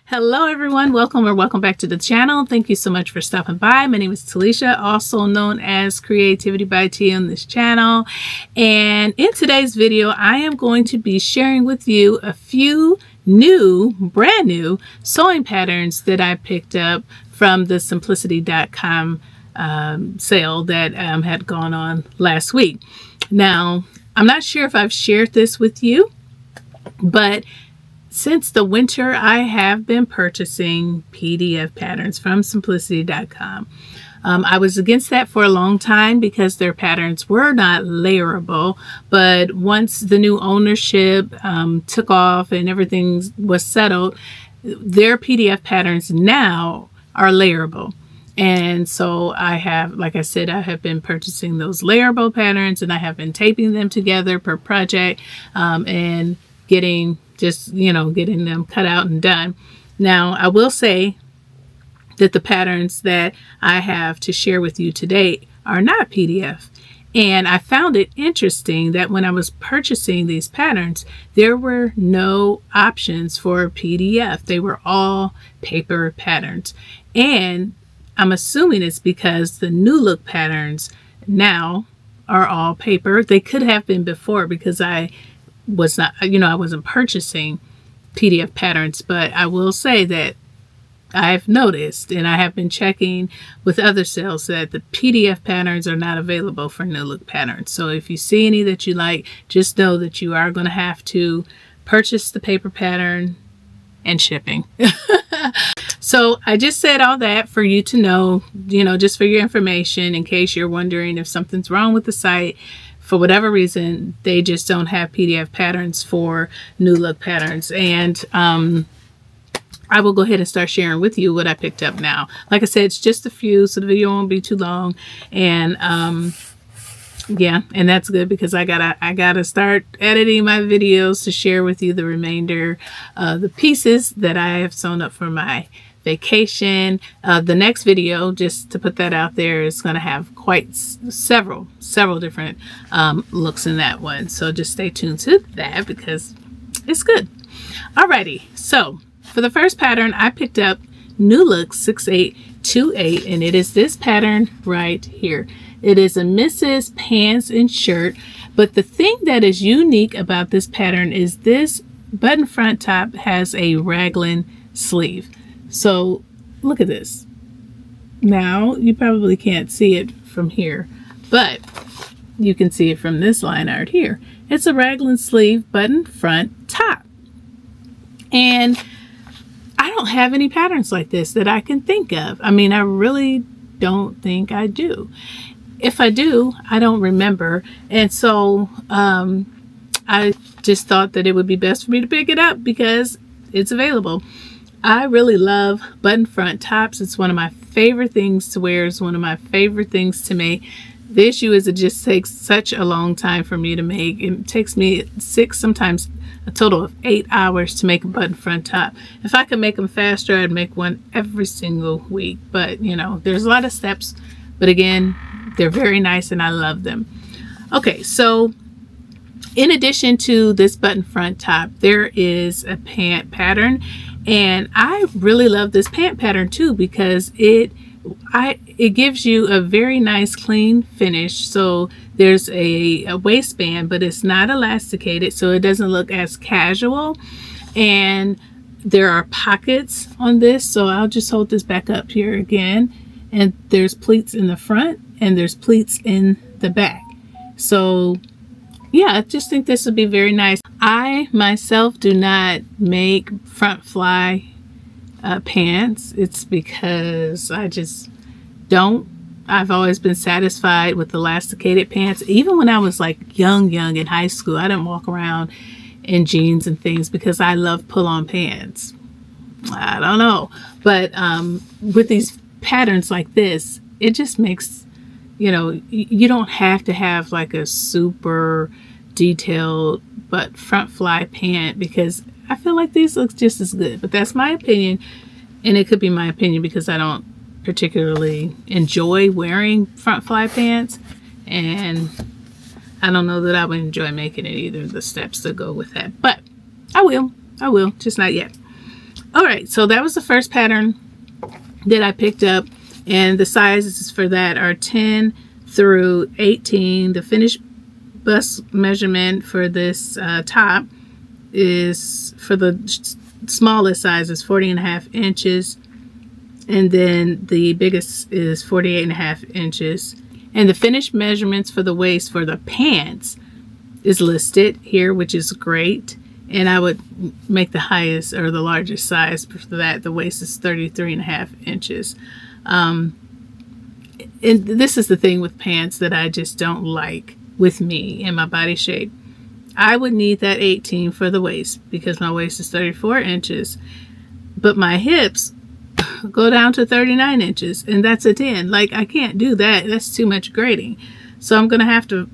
Hello everyone, welcome back to the channel. Thank you so much for stopping by. My name is Talisha, also known as CreativiTeeByT on this channel. And in today's video, I am going to be sharing with you a few brand new sewing patterns that I picked up from the simplicity.com sale that had gone on last week. Now, I'm not sure if I've shared this with you, but since the winter, I have been purchasing PDF patterns from simplicity.com. I was against that for a long time because their patterns were not layerable, but once the new ownership took off and everything was settled, their PDF patterns now are layerable. And so I have, like I said, I have been purchasing those layerable patterns, and I have been taping them together per project and getting them cut out and done. Now, I will say that the patterns that I have to share with you today are not PDF. And I found it interesting that when I was purchasing these patterns, there were no options for PDF. They were all paper patterns. And I'm assuming it's because the new look patterns now are all paper. They could have been before because I wasn't purchasing PDF patterns, but I will say that I've noticed, and I have been checking with other sales, that the PDF patterns are not available for new look patterns. So if you see any that you like, just know that you are going to have to purchase the paper pattern and shipping. So I just said all that for you to know, just for your information, in case you're wondering if something's wrong with the site. For whatever reason, they just don't have PDF patterns for new look patterns. And I will go ahead and start sharing with you what I picked up now. Like I said, it's just a few, so the video won't be too long. And yeah, and that's good because I gotta start editing my videos to share with you the remainder of the pieces that I have sewn up for my vacation. The next video, just to put that out there, is going to have quite several different looks in that one. So just stay tuned to that because it's good. Alrighty, so for the first pattern, I picked up New Look 6828, and it is this pattern right here. It is a Mrs. Pants and shirt, but the thing that is unique about this pattern is this button front top has a raglan sleeve. So look at this. Now you probably can't see it from here, but you can see it from this line art here. It's a raglan sleeve button front top. And I don't have any patterns like this that I can think of. I mean, I really don't think I do. If I do, I don't remember. And so I just thought that it would be best for me to pick it up because it's available. I really love button front tops. It's one of my favorite things to wear. It's one of my favorite things to make. The issue is it just takes such a long time for me to make. It takes me 6, sometimes a total of 8 hours to make a button front top. If I could make them faster, I'd make one every single week. But, there's a lot of steps. But again, they're very nice and I love them. Okay, so in addition to this button front top, there is a pant pattern. And I really love this pant pattern too because it gives you a very nice clean finish. So there's a waistband, but it's not elasticated, so it doesn't look as casual. And there are pockets on this, so I'll just hold this back up here again. And there's pleats in the front and there's pleats in the back. So yeah, I just think this would be very nice. I myself do not make front fly pants. It's because I just don't. I've always been satisfied with elasticated pants. Even when I was like young in high school, I didn't walk around in jeans and things because I love pull-on pants. I don't know. But with these patterns like this, it just makes, you don't have to have like a super detailed but front fly pant because I feel like these look just as good. But that's my opinion, and it could be my opinion because I don't particularly enjoy wearing front fly pants, and I don't know that I would enjoy making it either, the steps that go with that, but I will, just not yet. All right, so that was the first pattern that I picked up, and the sizes for that are 10 through 18. The finished bust measurement for this top is, for the smallest size, is 40.5 inches, and then the biggest is 48.5 inches. And the finished measurements for the waist for the pants is listed here, which is great. And I would make the highest or the largest size for that. The waist is 33.5 inches. And this is the thing with pants that I just don't like with me and my body shape. I would need that 18 for the waist because my waist is 34 inches, but my hips go down to 39 inches, and that's a 10. Like, I can't do that. That's too much grading. So I'm going to have to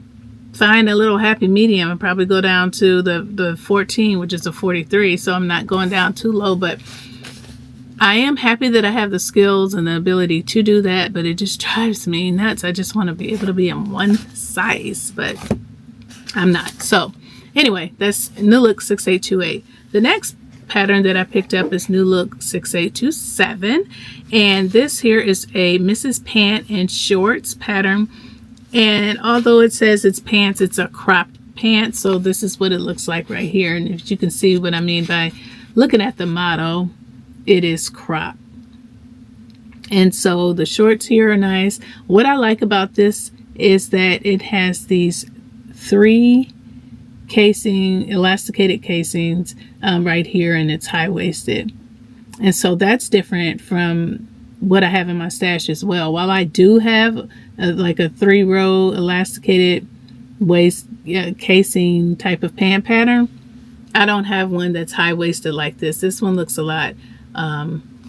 find a little happy medium and probably go down to the 14, which is a 43. So I'm not going down too low, but I am happy that I have the skills and the ability to do that, but it just drives me nuts. I just want to be able to be in one size, but I'm not. So anyway, that's New Look 6828. The next pattern that I picked up is New Look 6827, and this here is a Mrs. Pant and Shorts pattern. And although it says it's pants, it's a cropped pant. So this is what it looks like right here. And if you can see what I mean by looking at the model, it is cropped. And so the shorts here are nice. What I like about this is that it has these 3 elasticated casings right here, and it's high-waisted. And so that's different from what I have in my stash as well. While I do have like a 3-row elasticated waist casing type of pant pattern, I don't have one that's high-waisted like this. This one looks a lot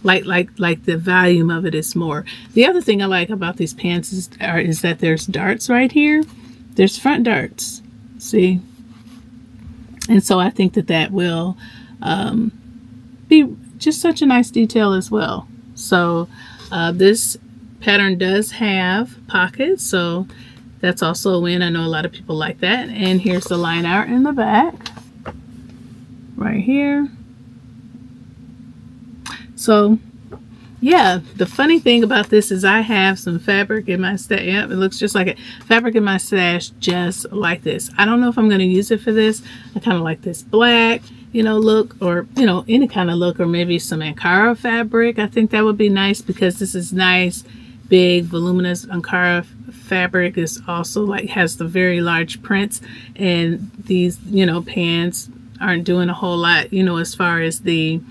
like the volume of it is more. The other thing I like about these pants is that there's darts right here. There's front darts, see? And so I think that will be just such a nice detail as well. So this pattern does have pockets, so that's also a win. I know a lot of people like that. And here's the line art in the back right here. So yeah, the funny thing about this is I have some fabric in my stash. Yeah, it looks just like it. Fabric in my stash just like this. I don't know if I'm going to use it for this. I kind of like this black, look, or, any kind of look, or maybe some Ankara fabric. I think that would be nice because this is nice, big, voluminous Ankara fabric. Is also has the very large prints, and these, pants aren't doing a whole lot, as far as the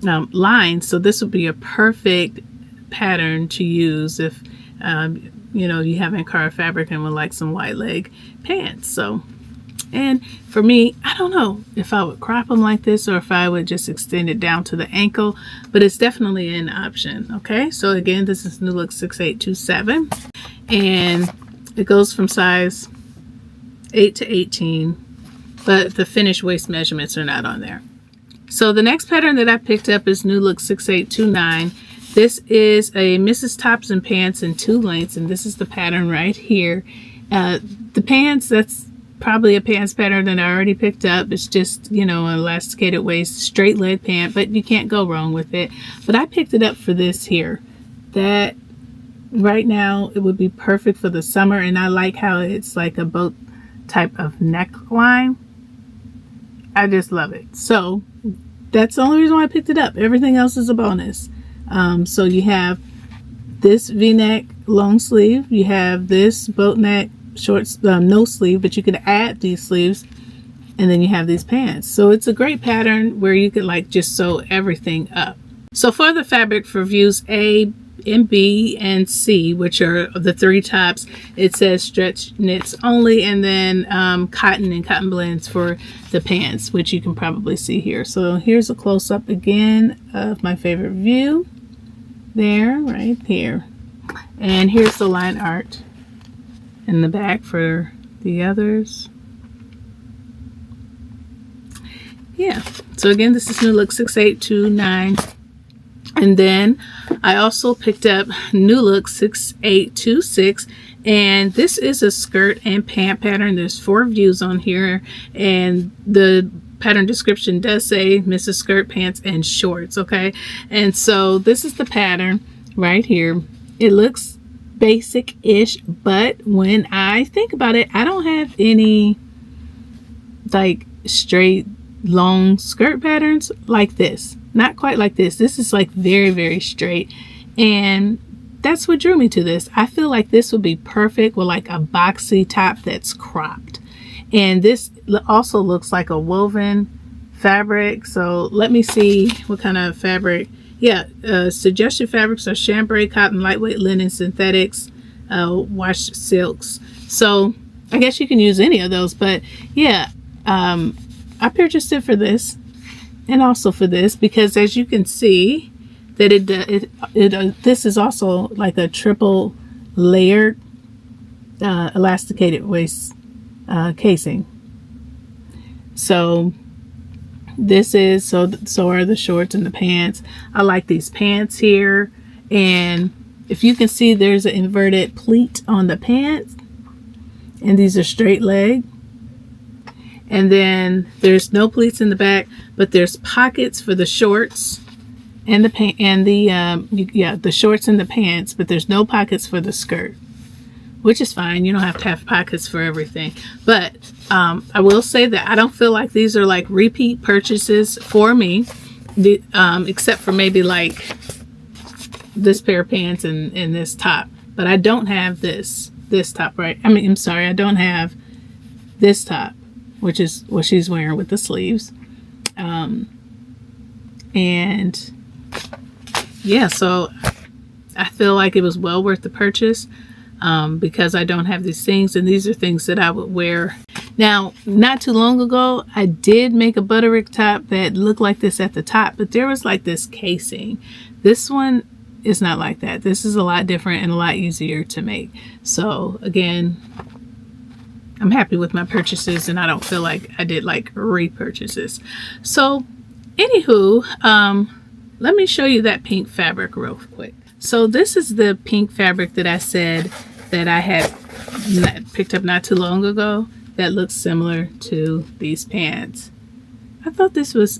lines. So this would be a perfect pattern to use if you have Ankara fabric and would like some wide leg pants. So, and for me, I don't know if I would crop them like this or if I would just extend it down to the ankle, but it's definitely an option. Okay, so again, this is New Look 6827, and it goes from size 8 to 18, but the finished waist measurements are not on there. So the next pattern that I picked up is New Look 6829. This is a Mrs. Tops and Pants in 2 lengths, and this is the pattern right here. The pants, that's probably a pants pattern that I already picked up. It's just, an elasticated waist, straight leg pant, but you can't go wrong with it. But I picked it up for this here. That right now, it would be perfect for the summer, and I like how it's like a boat type of neckline. I just love it. So that's the only reason why I picked it up. Everything else is a bonus. So you have this V-neck long sleeve. You have this boat neck short no sleeve, but you can add these sleeves. And then you have these pants. So it's a great pattern where you could just sew everything up. So for the fabric for views A and B and C, which are the 3 tops, it says stretch knits only, and then cotton and cotton blends for the pants, which you can probably see here. So here's a close-up again of my favorite view there, right here. And here's the line art in the back for the others. Yeah, so again, this is New Look 6829. And then I also picked up New Look 6826, and this is a skirt and pant pattern. There's 4 views on here, and the pattern description does say Mrs. Skirt, Pants, and Shorts. Okay, and so this is the pattern right here. It looks basic-ish, but when I think about it, I don't have any like straight long skirt patterns like this. Not quite like this. This is like very, very straight, and that's what drew me to this. I feel like this would be perfect with like a boxy top that's cropped. And this also looks like a woven fabric. So let me see what kind of fabric. Yeah, suggested fabrics are chambray, cotton, lightweight linen, synthetics, washed silks. So I guess you can use any of those. But yeah, I purchased it for this and also for this because, as you can see, that this is also like a triple layered elasticated waist casing. So this is so are the shorts and the pants. I like these pants here, and if you can see, there's an inverted pleat on the pants, and these are straight leg. And then there's no pleats in the back, but there's pockets for the shorts and the pant and the shorts and the pants, but there's no pockets for the skirt, which is fine. You don't have to have pockets for everything. But I will say that I don't feel like these are like repeat purchases for me, except for maybe like this pair of pants and this top. But I don't have this top, right? I mean, I'm sorry, I don't have this top, which is what she's wearing with the sleeves. And yeah, so I feel like it was well worth the purchase because I don't have these things, and these are things that I would wear. Now, not too long ago, I did make a butterick top that looked like this at the top, but there was like this casing. This one is not like that. This is a lot different and a lot easier to make. So again, I'm happy with my purchases, and I don't feel like I did like repurchases. So anywho, let me show you that pink fabric real quick. So this is the pink fabric that I said that I had picked up not too long ago that looks similar to these pants. I thought this was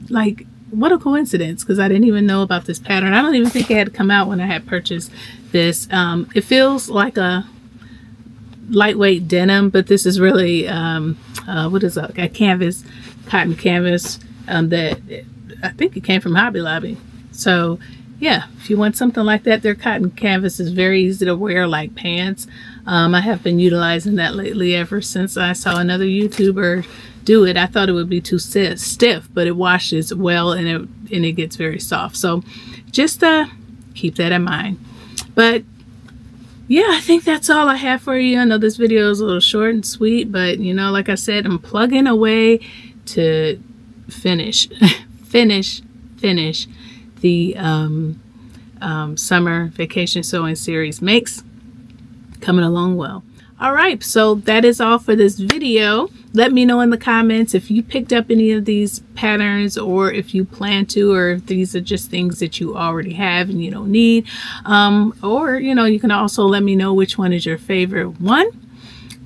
like, what a coincidence, because I didn't even know about this pattern. I don't even think it had come out when I had purchased this. It feels like a lightweight denim, but this is really what is a canvas, cotton canvas that I think it came from Hobby Lobby. So yeah, if you want something like that, their cotton canvas is very easy to wear like pants. I have been utilizing that lately ever since I saw another YouTuber do it. I thought it would be too stiff, but it washes well, and it gets very soft. So just keep that in mind. But yeah, I think that's all I have for you. I know this video is a little short and sweet, but you know, like I said, I'm plugging away to finish the summer vacation sewing series. Makes coming along well. All right, so that is all for this video. Let me know in the comments if you picked up any of these patterns, or if you plan to, or if these are just things that you already have and you don't need. Or, you know, you can also let me know which one is your favorite one.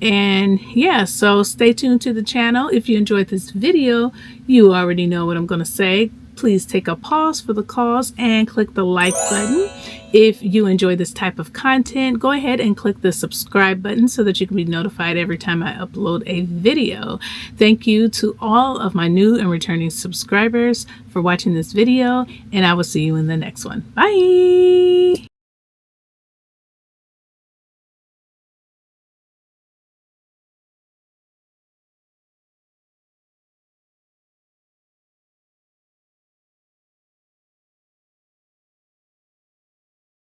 And yeah, so stay tuned to the channel. If you enjoyed this video, you already know what I'm going to say. Please take a pause for the cause and click the like button. If you enjoy this type of content, go ahead and click the subscribe button so that you can be notified every time I upload a video. Thank you to all of my new and returning subscribers for watching this video, and I will see you in the next one. Bye!